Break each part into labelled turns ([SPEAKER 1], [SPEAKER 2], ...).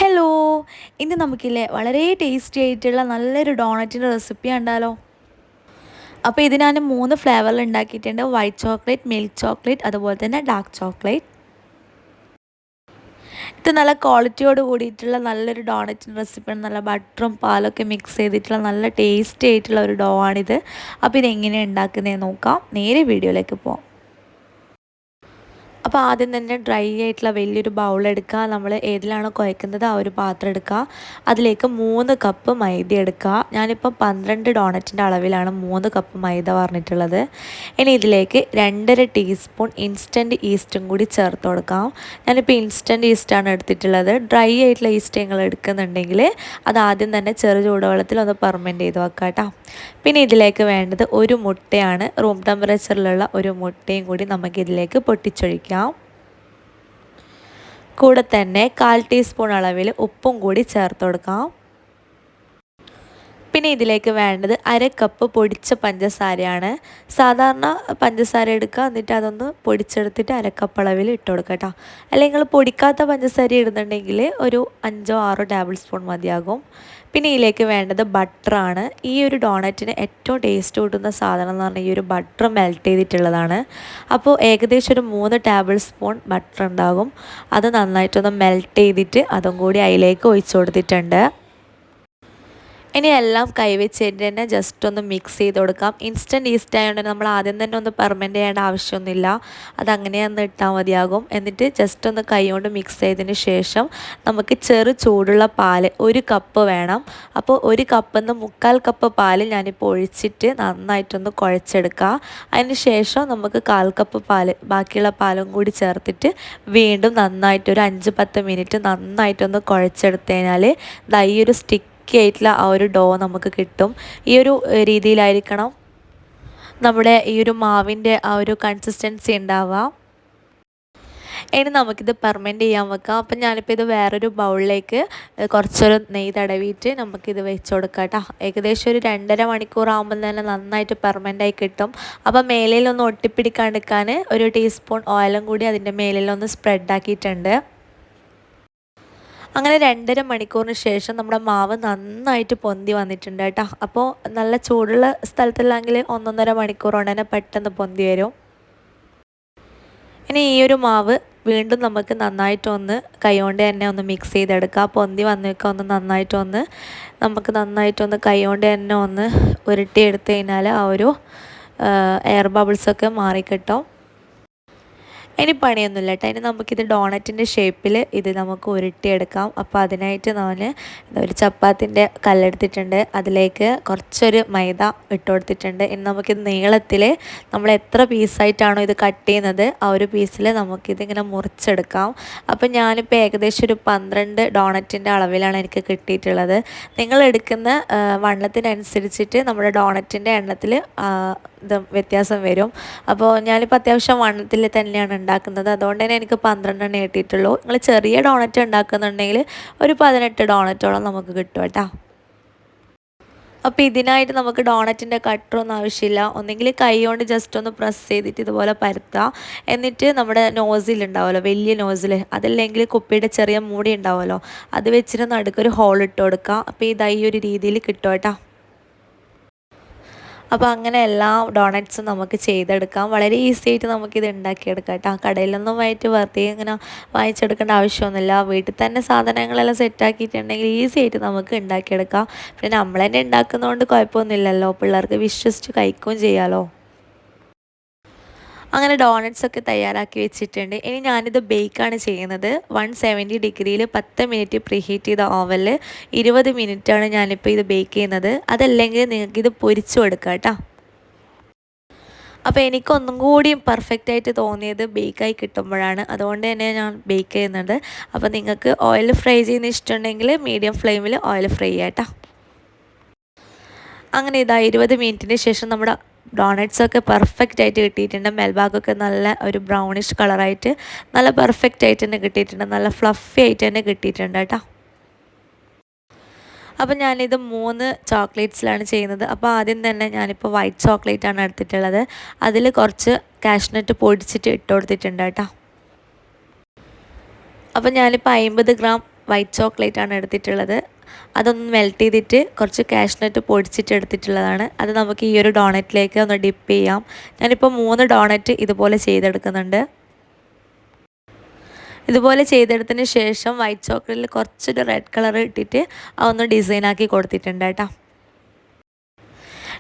[SPEAKER 1] Hello, ഇന്ന് നമുക്കില്ലേ വളരെ tasty ആയിട്ടുള്ള നല്ലൊരു ഡോണറ്റിൻ്റെ റെസിപ്പി കണ്ടാലോ. അപ്പോൾ ഇത് ഞാൻ 3 ഫ്ലേവറിൽ ഉണ്ടാക്കിയിട്ടുണ്ട്. വൈറ്റ് ചോക്ലേറ്റ്, മിൽക്ക് ചോക്ലേറ്റ്, അതുപോലെ തന്നെ ഡാർക്ക് ചോക്ലേറ്റ്. ഇത് നല്ല ക്വാളിറ്റിയോട് കൂടിയിട്ടുള്ള നല്ലൊരു ഡോണറ്റിൻ്റെ റെസിപ്പിയാണ്. നല്ല ബട്ടറും പാലൊക്കെ മിക്സ് ചെയ്തിട്ടുള്ള നല്ല ടേസ്റ്റി ആയിട്ടുള്ള ഒരു ഡോ ആണിത്. അപ്പോൾ ഇതെങ്ങനെയാണ് ഉണ്ടാക്കുന്നതെന്ന് നോക്കാം. നേരെ വീഡിയോയിലേക്ക് പോകാം. അപ്പോൾ ആദ്യം തന്നെ ഡ്രൈ ആയിട്ടുള്ള വലിയൊരു ബൗൾ എടുക്കുക. നമ്മൾ ഏതിലാണോ കുഴക്കുന്നത് ആ ഒരു പാത്രം എടുക്കുക. അതിലേക്ക് 3 കപ്പ് മൈദ എടുക്കുക. ഞാനിപ്പോൾ 12 ഡോണറ്റിൻ്റെ അളവിലാണ് 3 കപ്പ് മൈദ പറഞ്ഞിട്ടുള്ളത്. ഇനി ഇതിലേക്ക് 2.5 ടീസ്പൂൺ ഇൻസ്റ്റൻറ്റ് ഈസ്റ്റും കൂടി ചേർത്ത് കൊടുക്കാം. ഞാനിപ്പോൾ ഇൻസ്റ്റൻറ്റ് ഈസ്റ്റാണ് എടുത്തിട്ടുള്ളത്. ഡ്രൈ ആയിട്ടുള്ള ഈസ്റ്റ് നിങ്ങൾ എടുക്കുന്നുണ്ടെങ്കിൽ അത് ആദ്യം തന്നെ ചെറു ചൂടുവെള്ളത്തിൽ ഒന്ന് ഫെർമെൻറ്റ് ചെയ്ത് വെക്കാം കേട്ടോ. പിന്നെ ഇതിലേക്ക് വേണ്ടത് ഒരു മുട്ടയാണ്. റൂം ടെമ്പറേച്ചറിലുള്ള ഒരു മുട്ടയും കൂടി നമുക്കിതിലേക്ക് പൊട്ടിച്ചൊഴിക്കാം. കൂടെ തന്നെ 1/4 ടീസ്പൂൺ അളവിൽ ഉപ്പും കൂടി ചേർത്ത് കൊടുക്കാം. പിന്നെ ഇതിലേക്ക് വേണ്ടത് 1/2 കപ്പ് പൊടിച്ച പഞ്ചസാരയാണ്. സാധാരണ പഞ്ചസാര എടുക്കുക, എന്നിട്ട് അതൊന്ന് പൊടിച്ചെടുത്തിട്ട് 1/2 കപ്പ് അളവിൽ ഇട്ട് കൊടുക്കുക കേട്ടോ. അല്ലെങ്കിൽ നിങ്ങൾ പൊടിക്കാത്ത പഞ്ചസാര ഇടുന്നുണ്ടെങ്കിൽ ഒരു 5-6 ടേബിൾ സ്പൂൺ മതിയാകും. പിന്നെ ഇതിലേക്ക് വേണ്ടത് ബട്ടറാണ്. ഈ ഒരു ഡോണറ്റിന് ഏറ്റവും ടേസ്റ്റ് കൂട്ടുന്ന സാധനം എന്ന് പറഞ്ഞാൽ ഈ ഒരു ബട്ടർ മെൽറ്റ് ചെയ്തിട്ടുള്ളതാണ്. അപ്പോൾ ഏകദേശം ഒരു 3 ടേബിൾ സ്പൂൺ ബട്ടർ ഉണ്ടാകും. അത് നന്നായിട്ടൊന്ന് മെൽറ്റ് ചെയ്തിട്ട് അതും കൂടി അതിലേക്ക് ഒഴിച്ചു കൊടുത്തിട്ടുണ്ട്. ഇനി എല്ലാം കൈവച്ചിട്ട് തന്നെ ജസ്റ്റ് ഒന്ന് മിക്സ് ചെയ്ത് കൊടുക്കാം. ഇൻസ്റ്റൻറ്റ് ഈസ്റ്റ് ആയതുകൊണ്ട് നമ്മൾ ആദ്യം തന്നെ ഒന്ന് പെർമെൻറ്റ് ചെയ്യേണ്ട ആവശ്യമൊന്നുമില്ല. അതങ്ങനെ ഒന്ന് ഇട്ടാൽ മതിയാകും. എന്നിട്ട് ജസ്റ്റ് ഒന്ന് കൈ കൊണ്ട് മിക്സ് ചെയ്തതിന് ശേഷം നമുക്ക് ചെറു ചൂടുള്ള പാല് 1 കപ്പ് വേണം. അപ്പോൾ 1 കപ്പിൽ നിന്ന് 1/4 കപ്പ് പാല് ഞാനിപ്പോൾ ഒഴിച്ചിട്ട് നന്നായിട്ടൊന്ന് കുഴച്ചെടുക്കുക. അതിന് ശേഷം നമുക്ക് 1/4 കപ്പ് പാല് ബാക്കിയുള്ള പാലും കൂടി ചേർത്തിട്ട് വീണ്ടും നന്നായിട്ട് ഒരു 5-10 മിനിറ്റ് നന്നായിട്ടൊന്ന് കുഴച്ചെടുത്ത് കഴിഞ്ഞാൽ ഈ ഒരു സ്റ്റിക്ക് ആയിട്ടുള്ള ആ ഒരു ഡോ നമുക്ക് കിട്ടും. ഈ ഒരു രീതിയിലായിരിക്കണം നമ്മുടെ ഈ ഒരു മാവിൻ്റെ ആ ഒരു കൺസിസ്റ്റൻസി ഉണ്ടാവുക. ഇനി നമുക്കിത് പെർമെൻറ്റ് ചെയ്യാൻ വെക്കാം. അപ്പം ഞാനിപ്പോൾ ഇത് വേറൊരു ബൗളിലേക്ക് കുറച്ചൊരു നെയ്യ് തടവിയിട്ട് നമുക്കിത് വെച്ച് കൊടുക്കാം കേട്ടോ. ഏകദേശം ഒരു 2.5 മണിക്കൂർ ആകുമ്പോൾ തന്നെ നന്നായിട്ട് പെർമെൻറ്റായി കിട്ടും. അപ്പം മേലിലൊന്ന് ഒട്ടിപ്പിടിക്കാണ്ടിരിക്കാൻ ഒരു ടീസ്പൂൺ ഓയിലും കൂടി അതിൻ്റെ മേലിലൊന്ന് സ്പ്രെഡാക്കിയിട്ടുണ്ട്. അങ്ങനെ 2.5 മണിക്കൂറിന് ശേഷം നമ്മുടെ മാവ് നന്നായിട്ട് പൊന്തി വന്നിട്ടുണ്ട് കേട്ടോ. അപ്പോൾ നല്ല ചൂടുള്ള സ്ഥലത്തല്ലെങ്കിൽ 1-1.5 മണിക്കൂർ കൊണ്ട് തന്നെ പെട്ടെന്ന് പൊന്തി വരും. ഇനി ഈ ഒരു മാവ് വീണ്ടും നമുക്ക് നന്നായിട്ടൊന്ന് കൈകൊണ്ട് തന്നെ ഒന്ന് മിക്സ് ചെയ്തെടുക്കുക. പൊന്തി വന്നൊക്കെ ഒന്ന് നന്നായിട്ടൊന്ന് കൈകൊണ്ട് തന്നെ ഒന്ന് ഉരുട്ടിയെടുത്ത് കഴിഞ്ഞാൽ ആ ഒരു എയർ ബബിൾസൊക്കെ മാറിക്കിട്ടും. ഇനി പണിയൊന്നുമില്ല കേട്ടോ. ഇനി നമുക്കിത് ഡോണറ്റിൻ്റെ ഷേപ്പിൽ ഇത് നമുക്ക് ഉരുട്ടിയെടുക്കാം. അപ്പോൾ അതിനായിട്ട് ഞാൻ ഒരു ചപ്പാത്തിൻ്റെ കല്ലെടുത്തിട്ടുണ്ട്. അതിലേക്ക് കുറച്ചൊരു മൈദ ഇട്ട് കൊടുത്തിട്ടുണ്ട്. ഇനി നമുക്കിത് നീളത്തിൽ നമ്മൾ എത്ര പീസായിട്ടാണോ ഇത് കട്ട് ചെയ്യുന്നത് ആ ഒരു പീസിൽ നമുക്കിതിങ്ങനെ മുറിച്ചെടുക്കാം. അപ്പോൾ ഞാനിപ്പോൾ ഏകദേശം ഒരു 12 ഡോണറ്റിൻ്റെ അളവിലാണ് എനിക്ക് കിട്ടിയിട്ടുള്ളത്. നിങ്ങൾ എടുക്കുന്ന വണ്ണത്തിനനുസരിച്ചിട്ട് നമ്മുടെ ഡോണറ്റിൻ്റെ എണ്ണത്തിൽ ഇത് വ്യത്യാസം വരും. അപ്പോൾ ഞാനിപ്പോൾ അത്യാവശ്യം വണ്ണത്തിൽ തന്നെയാണ് ഉണ്ടാക്കുന്നത്. അതുകൊണ്ട് തന്നെ എനിക്ക് 12 കിട്ടിയിട്ടുള്ളൂ. നിങ്ങൾ ചെറിയ ഡോണറ്റ് ഉണ്ടാക്കുന്നുണ്ടെങ്കിൽ ഒരു 18 ഡോണറ്റോളം നമുക്ക് കിട്ടും കേട്ടോ. അപ്പോൾ ഇതിനായിട്ട് നമുക്ക് ഡോണറ്റിൻ്റെ കട്ടറൊന്നും ആവശ്യമില്ല. ഒന്നെങ്കിൽ കൈ കൊണ്ട് ജസ്റ്റ് ഒന്ന് പ്രസ് ചെയ്തിട്ട് ഇതുപോലെ പരത്തുക. എന്നിട്ട് നമ്മുടെ നോസിൽ ഉണ്ടാവുമല്ലോ, വലിയ നോസിൽ, അതല്ലെങ്കിൽ കുപ്പിയുടെ ചെറിയ മൂടി ഉണ്ടാവുമല്ലോ, അത് വെച്ചിട്ട് നടുക്കൊരു ഹോൾ ഇട്ട് കൊടുക്കുക. അപ്പോൾ ഈ ഒരു രീതിയിൽ കിട്ടും കേട്ടോ. അപ്പോൾ അങ്ങനെ എല്ലാ ഡോണറ്റ്സും നമുക്ക് ചെയ്തെടുക്കാം. വളരെ ഈസി ആയിട്ട് നമുക്കിത് ഉണ്ടാക്കിയെടുക്കാം കേട്ടോ. കടയിലൊന്നും പോയിട്ട് വെറുതെ ഇങ്ങനെ വാങ്ങിച്ചെടുക്കേണ്ട ആവശ്യമൊന്നുമില്ല. വീട്ടിൽ തന്നെ സാധനങ്ങളെല്ലാം സെറ്റാക്കിയിട്ടുണ്ടെങ്കിൽ ഈസി ആയിട്ട് നമുക്ക് ഉണ്ടാക്കിയെടുക്കാം. പിന്നെ നമ്മൾ തന്നെ ഉണ്ടാക്കുന്നതുകൊണ്ട് കുഴപ്പമൊന്നുമില്ലല്ലോ, പിള്ളേർക്ക് വിശ്വസിച്ച് കഴിക്കുകയും ചെയ്യാമല്ലോ. അങ്ങനെ ഡോണറ്റ്സൊക്കെ തയ്യാറാക്കി വെച്ചിട്ടുണ്ട്. ഇനി ഞാനിത് ബേക്കാണ് ചെയ്യുന്നത്. 170 ഡിഗ്രിയിൽ 10 മിനിറ്റ് പ്രീഹീറ്റ് ചെയ്ത ഓവനിൽ 20 മിനിറ്റാണ് ഞാനിപ്പോൾ ഇത് ബേക്ക് ചെയ്യുന്നത്. അതല്ലെങ്കിൽ നിങ്ങൾക്കിത് പൊരിച്ചു കൊടുക്കാം കേട്ടോ. അപ്പോൾ എനിക്കൊന്നും കൂടി പെർഫെക്റ്റായിട്ട് തോന്നിയത് ബേക്കായി കിട്ടുമ്പോഴാണ്. അതുകൊണ്ട് തന്നെ ഞാൻ ബേക്ക് ചെയ്യുന്നത്. അപ്പോൾ നിങ്ങൾക്ക് ഓയിൽ ഫ്രൈ ചെയ്യുന്ന ഇഷ്ടമുണ്ടെങ്കിൽ മീഡിയം ഫ്ലെയിമിൽ ഓയിൽ ഫ്രൈ ചെയ്യാം കേട്ടോ. അങ്ങനെ 20 മിനിറ്റിന് ശേഷം നമ്മുടെ ഡോണറ്റ്സൊക്കെ പെർഫെക്റ്റ് ആയിട്ട് കിട്ടിയിട്ടുണ്ട്. മേൽഭാഗമൊക്കെ നല്ല ഒരു ബ്രൗണിഷ് കളറായിട്ട് നല്ല പെർഫെക്റ്റ് ആയിട്ട് തന്നെ കിട്ടിയിട്ടുണ്ട്. നല്ല ഫ്ലഫി ആയിട്ട് തന്നെ കിട്ടിയിട്ടുണ്ട് കേട്ടോ. അപ്പോൾ ഞാനിത് 3 ചോക്ലേറ്റ്സിലാണ് ചെയ്യുന്നത്. അപ്പോൾ ആദ്യം തന്നെ ഞാനിപ്പോൾ വൈറ്റ് ചോക്ലേറ്റാണ് എടുത്തിട്ടുള്ളത്. അതിൽ കുറച്ച് കാഷ്നട്ട് പൊടിച്ചിട്ട് ഇട്ട് കൊടുത്തിട്ടുണ്ട് കേട്ടോ. അപ്പോൾ ഞാനിപ്പോൾ 50 ഗ്രാം വൈറ്റ് ചോക്ലേറ്റ് ആണ് എടുത്തിട്ടുള്ളത്. അതൊന്ന് മെൽറ്റ് ചെയ്തിട്ട് കുറച്ച് കാഷ്നട്ട് പൊടിച്ചിട്ട് എടുത്തിട്ടുള്ളതാണ്. അത് നമുക്ക് ഈ ഒരു ഡോണറ്റിലേക്ക് ഒന്ന് ഡിപ്പ് ചെയ്യാം. ഞാനിപ്പോൾ 3 ഡോണറ്റ് ഇതുപോലെ ചെയ്തെടുക്കുന്നുണ്ട്. ഇതുപോലെ ചെയ്തെടുത്തതിന് ശേഷം വൈറ്റ് ചോക്ലേറ്റിൽ കുറച്ചൊരു റെഡ് കളർ ഇട്ടിട്ട് അതൊന്ന് ഡിസൈനാക്കി കൊടുത്തിട്ടുണ്ട് കേട്ടോ.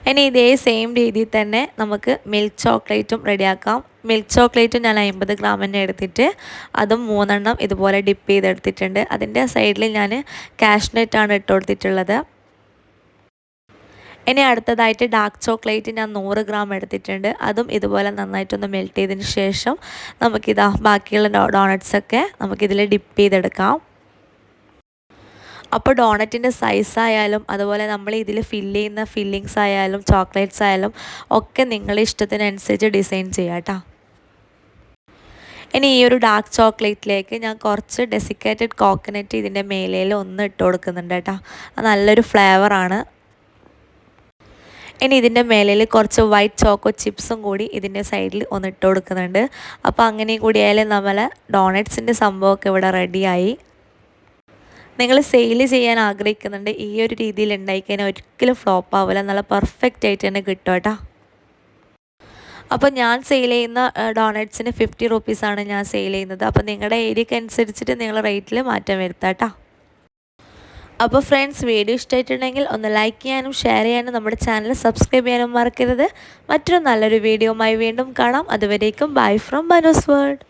[SPEAKER 1] ഇനി ഇതേ സെയിം രീതിയിൽ തന്നെ നമുക്ക് മിൽക്ക് ചോക്ലേറ്റും റെഡിയാക്കാം. മിൽക്ക് ചോക്ലേറ്റും ഞാൻ 50 ഗ്രാം തന്നെ എടുത്തിട്ട് അതും 3 എണ്ണം ഇതുപോലെ ഡിപ്പ് ചെയ്തെടുത്തിട്ടുണ്ട്. അതിൻ്റെ സൈഡിൽ ഞാൻ കാഷ്നട്ടാണ് ഇട്ട് കൊടുത്തിട്ടുള്ളത്. ഇനി അടുത്തതായിട്ട് ഡാർക്ക് ചോക്ലേറ്റ് ഞാൻ 100 ഗ്രാം എടുത്തിട്ടുണ്ട്. അതും ഇതുപോലെ നന്നായിട്ടൊന്ന് മെൽറ്റ് ചെയ്തതിന് ശേഷം നമുക്കിതാ ബാക്കിയുള്ള ഡോണറ്റ്സൊക്കെ നമുക്കിതിൽ ഡിപ്പ് ചെയ്തെടുക്കാം. അപ്പോൾ ഡോണറ്റിൻ്റെ സൈസായാലും അതുപോലെ നമ്മൾ ഇതിൽ ഫില്ല് ചെയ്യുന്ന ഫില്ലിങ്സ് ആയാലും ചോക്ലേറ്റ്സ് ആയാലും ഒക്കെ നിങ്ങളുടെ ഇഷ്ടത്തിനനുസരിച്ച് ഡിസൈൻ ചെയ്യാം കേട്ടോ. ഇനി ഈ ഒരു ഡാർക്ക് ചോക്ലേറ്റിലേക്ക് ഞാൻ കുറച്ച് ഡെസിക്കേറ്റഡ് കോക്കനട്ട് ഇതിൻ്റെ മേലയിൽ ഒന്ന് ഇട്ട് കൊടുക്കുന്നുണ്ട് കേട്ടോ. അത് നല്ലൊരു ഫ്ലേവറാണ്. ഇനി ഇതിൻ്റെ മേലയിൽ കുറച്ച് വൈറ്റ് ചോക്കോ ചിപ്സും കൂടി ഇതിൻ്റെ സൈഡിൽ ഒന്ന് ഇട്ട് കൊടുക്കുന്നുണ്ട്. അപ്പോൾ അങ്ങനെയും കൂടി ആയാലും നമ്മളെ ഡോണറ്റ്സിൻ്റെ സംഭവമൊക്കെ ഇവിടെ റെഡിയായി. നിങ്ങൾ സെയിൽ ചെയ്യാൻ ആഗ്രഹിക്കുന്നുണ്ട്, ഈ ഒരു രീതിയിൽ ഉണ്ടായിക്കഴിഞ്ഞാൽ ഒരിക്കലും ഫ്ലോപ്പ് ആവില്ല, നല്ല പെർഫെക്റ്റ് ആയിട്ട് തന്നെ കിട്ടും കേട്ടോ. അപ്പോൾ ഞാൻ സെയിൽ ചെയ്യുന്ന ഡോണറ്റ്സിന് 50 റുപ്പീസാണ് ഞാൻ സെയിൽ ചെയ്യുന്നത്. അപ്പോൾ നിങ്ങളുടെ ഏരിയക്ക് അനുസരിച്ചിട്ട് നിങ്ങൾ റേറ്റിൽ മാറ്റം വരുത്താം കേട്ടോ. അപ്പോൾ ഫ്രണ്ട്സ്, വീഡിയോ ഇഷ്ടമായിട്ടുണ്ടെങ്കിൽ ഒന്ന് ലൈക്ക് ചെയ്യാനും ഷെയർ ചെയ്യാനും നമ്മുടെ ചാനൽ സബ്സ്ക്രൈബ് ചെയ്യാനും മറക്കരുത്. മറ്റൊരു നല്ലൊരു വീഡിയോയുമായി വീണ്ടും കാണാം. അതുവരേക്കും ബൈ ഫ്രം ബനൂസ് വേൾഡ്.